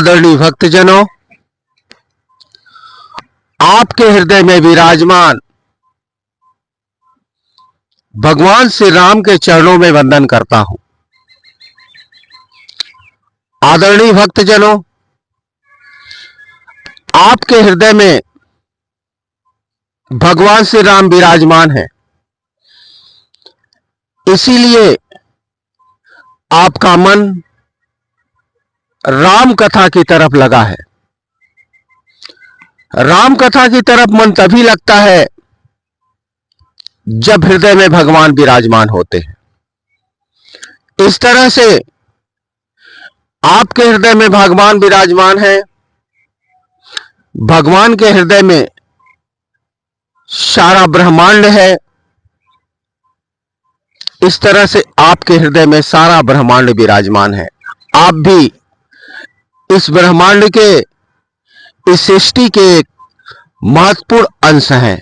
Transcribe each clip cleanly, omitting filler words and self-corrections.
आदरणीय भक्तजनों, आपके हृदय में विराजमान भगवान श्री राम के चरणों में वंदन करता हूं। आदरणीय भक्तजनों, आपके हृदय में भगवान श्री राम विराजमान है, इसीलिए आपका मन राम कथा की तरफ लगा है। राम कथा की तरफ मन तभी लगता है जब हृदय में भगवान विराजमान होते हैं। इस तरह से आपके हृदय में भगवान विराजमान है। भगवान के हृदय में सारा ब्रह्मांड है। इस तरह से आपके हृदय में सारा ब्रह्मांड विराजमान है। आप भी इस ब्रह्मांड के, इस सृष्टि के एक महत्वपूर्ण अंश हैं।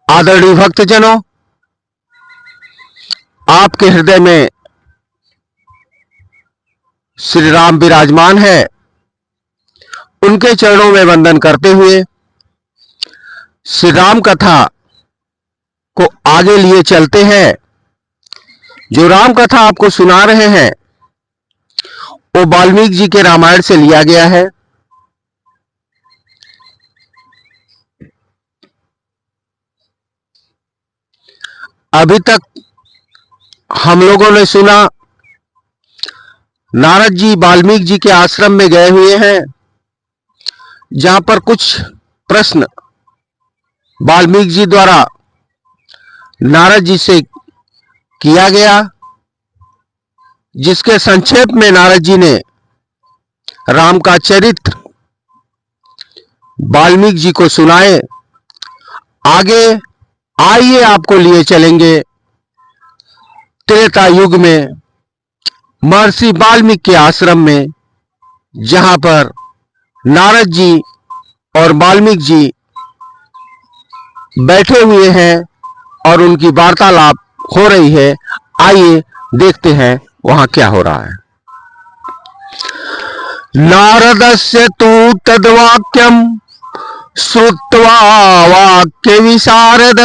आदरणीय भक्तजनों, आपके हृदय में श्री राम विराजमान है। उनके चरणों में वंदन करते हुए श्री राम कथा को आगे लिए चलते हैं। जो राम कथा आपको सुना रहे हैं वो वाल्मीकि जी के रामायण से लिया गया है। अभी तक हम लोगों ने सुना, नारद जी वाल्मीकि जी के आश्रम में गए हुए हैं, जहां पर कुछ प्रश्न वाल्मीकि जी द्वारा नारद जी से किया गया, जिसके संक्षेप में नारद जी ने राम का चरित्र वाल्मीकि जी को सुनाए। आगे आइए आपको लिए चलेंगे त्रेता युग में महर्षि वाल्मीकि के आश्रम में, जहां पर नारद जी और वाल्मीकि जी बैठे हुए हैं और उनकी वार्तालाप हो रही है। आइए देखते हैं वहां क्या हो रहा है। नारदस्य तु तद्वाक्यम श्रुत्वा वाक्य विशारद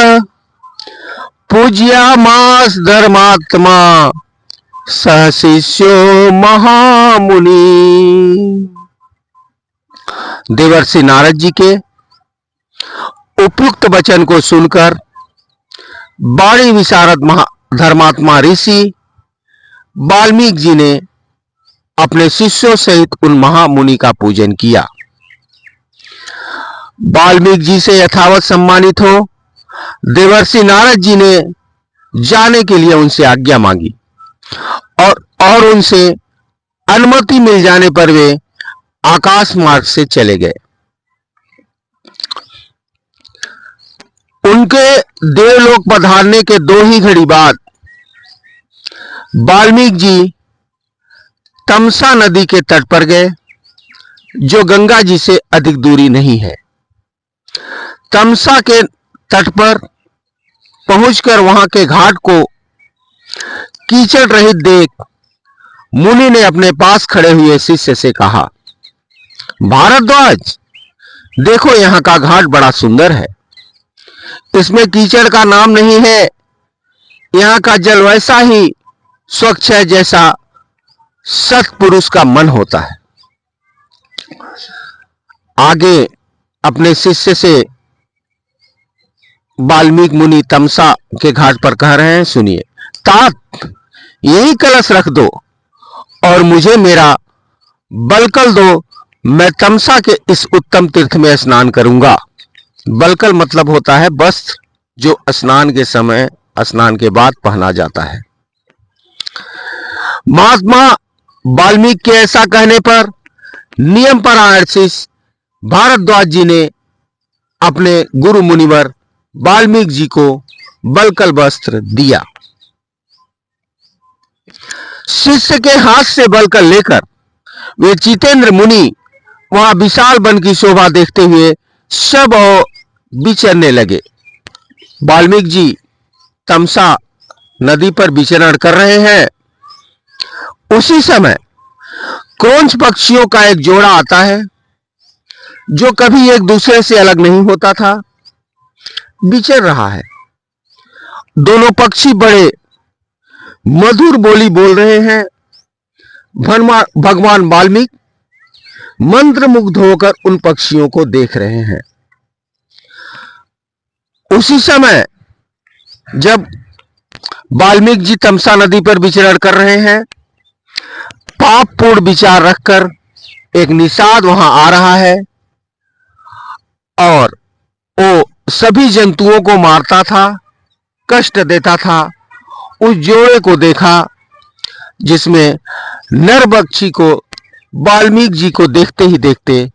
पूज्यामास धर्मात्मा स शिष्यो महामुनि। देवर्षि नारद जी के उपयुक्त वचन को सुनकर वाणी विशारद धर्मात्मा ऋषि वाल्मीकि जी ने अपने शिष्यों सहित उन महामुनि का पूजन किया। वाल्मीकि जी से यथावत सम्मानित हो देवर्षि नारद जी ने जाने के लिए उनसे आज्ञा मांगी और उनसे अनुमति मिल जाने पर वे आकाश मार्ग से चले गए। उनके देवलोक पधारने के 2 ही घड़ी बाद वाल्मीकि जी तमसा नदी के तट पर गए, जो गंगा जी से अधिक दूरी नहीं है। तमसा के तट पर पहुंचकर वहां के घाट को कीचड़ रहित देख मुनि ने अपने पास खड़े हुए शिष्य से कहा, भारद्वाज, देखो यहां का घाट बड़ा सुंदर है। इसमें कीचड़ का नाम नहीं है। यहां का जल वैसा ही स्वच्छ है जैसा सत्पुरुष का मन होता है। आगे अपने शिष्य से वाल्मीकि मुनि तमसा के घाट पर कह रहे हैं, सुनिए। तात, यही कलश रख दो और मुझे मेरा बलकल दो। मैं तमसा के इस उत्तम तीर्थ में स्नान करूंगा। बलकल मतलब होता है वस्त्र, जो स्नान के समय, स्नान के बाद पहना जाता है। महात्मा वाल्मीकि के ऐसा कहने पर नियम परायण शिष्य भारद्वाज जी ने अपने गुरु मुनिवर वाल्मीकि जी को बलकल वस्त्र दिया। शिष्य के हाथ से बलकल लेकर वे जितेंद्र मुनि वहां विशाल वन की शोभा देखते हुए सब और विचरने लगे। वाल्मीकि जी तमसा नदी पर विचरण कर रहे हैं। उसी समय क्रोंच पक्षियों का एक जोड़ा आता है जो कभी एक दूसरे से अलग नहीं होता था, विचर रहा है। दोनों पक्षी बड़े मधुर बोली बोल रहे हैं। भगवान वाल्मीकि मंत्रमुग्ध होकर उन पक्षियों को देख रहे हैं। उसी समय जब वाल्मीकि जी तमसा नदी पर विचरण कर रहे हैं, पापपूर्ण विचार रखकर एक निषाद वहां आ रहा है और वो सभी जंतुओं को मारता था, कष्ट देता था। उस जोड़े को देखा जिसमें नर पक्षी को वाल्मीकि जी को देखते ही देखते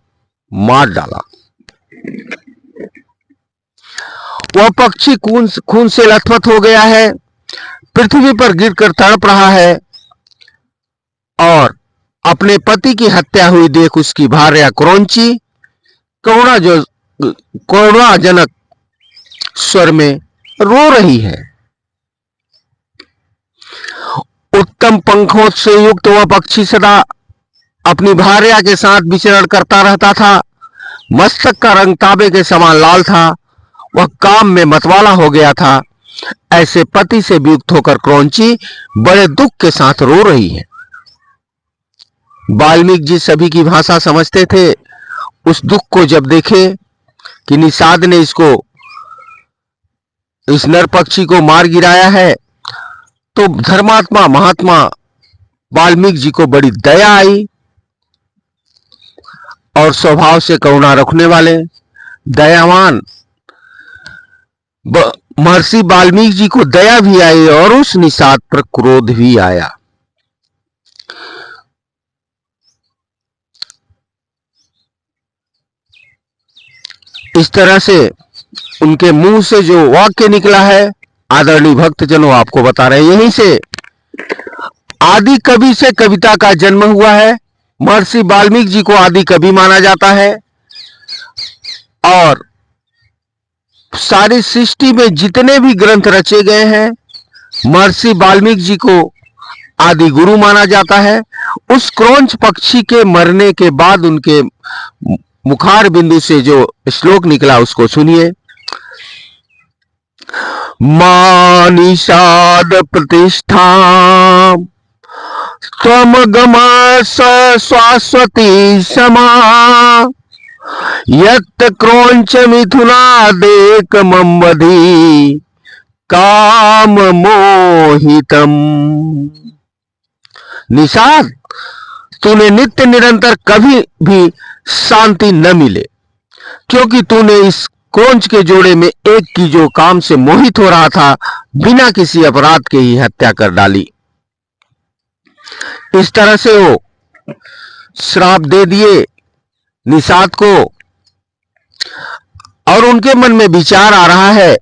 मार डाला। वह पक्षी खून से लथपथ हो गया है, पृथ्वी पर गिरकर तड़प रहा है और अपने पति की हत्या हुई देख उसकी भार्या क्रौंची करुणाजनक स्वर में रो रही है। उत्तम पंखों से युक्त वह पक्षी सदा अपनी भार्या के साथ विचरण करता रहता था। मस्तक का रंग तांबे के समान लाल था। वह काम में मतवाला हो गया था। ऐसे पति से वियुक्त होकर क्रौंची बड़े दुख के साथ रो रही है। वाल्मीकि जी सभी की भाषा समझते थे। उस दुख को जब देखे कि निषाद ने इस नर पक्षी को मार गिराया है, तो धर्मात्मा महात्मा वाल्मीकि जी को बड़ी दया आई और स्वभाव से करुणा रखने वाले दयावान महर्षि वाल्मीकि जी को दया भी आई और उस निषाद पर क्रोध भी आया। इस तरह से उनके मुंह से जो वाक्य निकला है, आदरणीय भक्तजनों आपको बता रहे हैं। यहीं से आदि कवि से कविता का जन्म हुआ है। महर्षि वाल्मीकि जी को आदि कवि माना जाता है और सारी सृष्टि में जितने भी ग्रंथ रचे गए हैं, महर्षि वाल्मीकि जी को आदि गुरु माना जाता है। उस क्रौंच पक्षी के मरने के बाद उनके मुखार बिंदु से जो श्लोक निकला उसको सुनिए। मानिषाद प्रतिष्ठा त्वमगम शाश्वती समा यत् क्रौंच मिथुनादेक मम्बधि काम मोहितम। निषाद, तूने नित्य निरंतर कभी भी शांति न मिले, क्योंकि तूने इस क्रौंच के जोड़े में एक की जो काम से मोहित हो रहा था, बिना किसी अपराध के ही हत्या कर डाली। इस तरह से वो श्राप दे दिए निषाद को और उनके मन में विचार आ रहा है।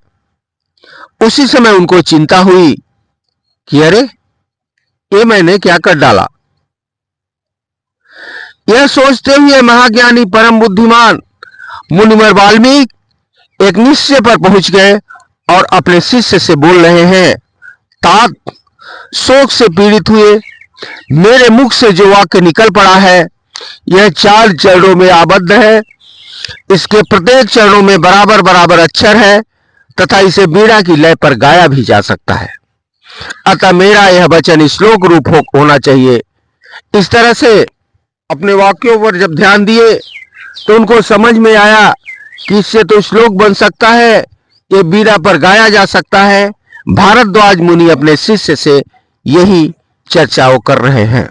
उसी समय उनको चिंता हुई कि अरे, ये मैंने क्या कर डाला। यह सोचते हुए महाज्ञानी परम बुद्धिमान मुनिवर वाल्मीकि एक निश्चय पर पहुंच गए और अपने शिष्य से बोल रहे हैं, तात, शोक से पीड़ित हुए मेरे मुख से जो वाक्य निकल पड़ा है, यह 4 चरणों में आबद्ध है। इसके प्रत्येक चरणों में बराबर बराबर अक्षर है तथा इसे वीणा की लय पर गाया भी जा सकता है। अतः मेरा यह वचन श्लोक रूप होना चाहिए। इस तरह से अपने वाक्यों पर जब ध्यान दिए तो उनको समझ में आया कि इससे तो श्लोक बन सकता है, ये वीणा पर गाया जा सकता है। भारद्वाज मुनि अपने शिष्य से यही चर्चाओं कर रहे हैं।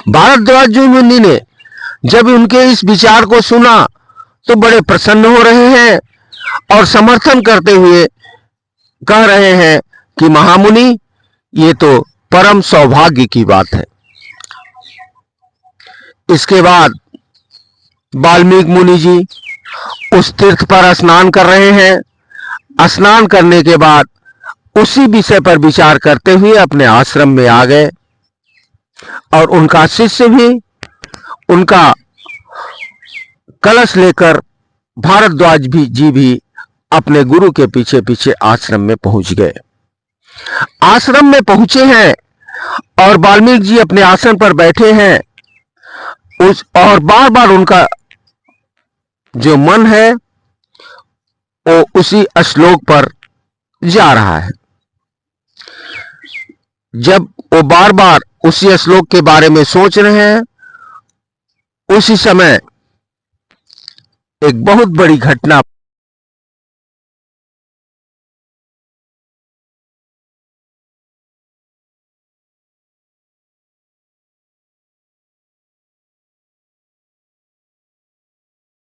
भारद्वाज मुनि ने जब उनके इस विचार को सुना तो बड़े प्रसन्न हो रहे हैं और समर्थन करते हुए कह रहे हैं कि महामुनि, ये तो परम सौभाग्य की बात है। इसके बाद वाल्मीकि मुनि जी उस तीर्थ पर स्नान कर रहे हैं। स्नान करने के बाद उसी विषय पर विचार करते हुए अपने आश्रम में आ गए और उनका शिष्य भी उनका कलश लेकर भारद्वाज जी भी अपने गुरु के पीछे पीछे आश्रम में पहुंच गए। आश्रम में पहुंचे हैं, और वाल्मीकि जी अपने आसन पर बैठे हैं और बार बार उनका जो मन है वो उसी श्लोक पर जा रहा है। जब वो बार बार उसी श्लोक के बारे में सोच रहे हैं, उसी समय एक बहुत बड़ी घटना